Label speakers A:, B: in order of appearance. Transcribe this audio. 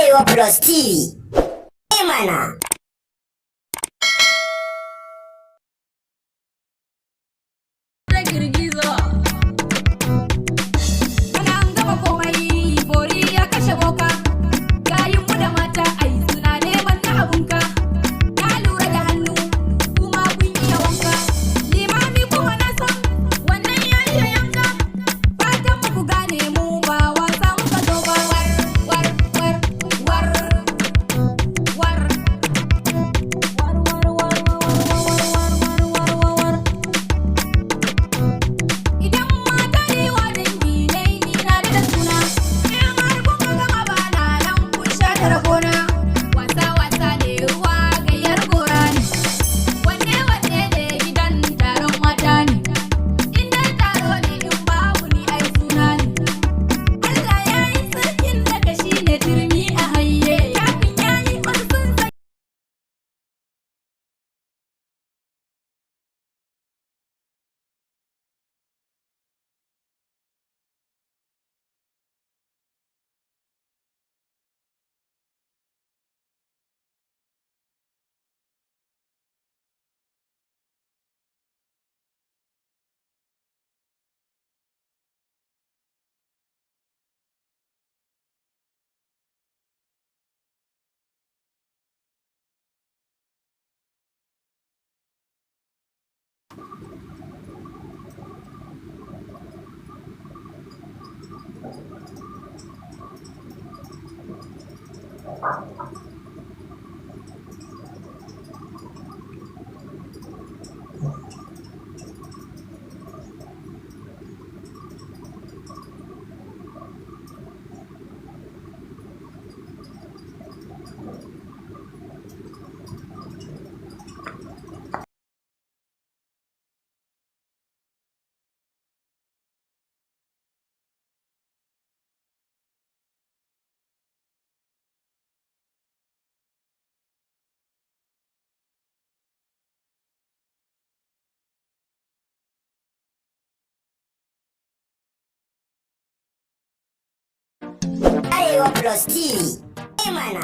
A: Arewa Plus TV. Mana.
B: Girgizo. Ana an gama komai, bori ya kashe boka. Gayin mu da mata ai suna neman na abunka. Na lura da hannu, kuma kun iya wanka. Limami kuma na san wannan ya iya yanka. Fatan mu ku gane mu ba wasa muka zo ba. War, war, war, war, war. Idan mata ne wa dangi dai ni na da suna. In har kun gama bana nan kun sha da rabona. Wasa wasa ne ruwa gayyar gora ne. Wanne wanne ne gidan taron mata ne. In dai taro ne in babu ni ai suna ne. Allah ya yi sarkin daga shi ne turmi a haye. Kafin ya yi wasu sun sai.
A: Arewa Plus TV. Mana.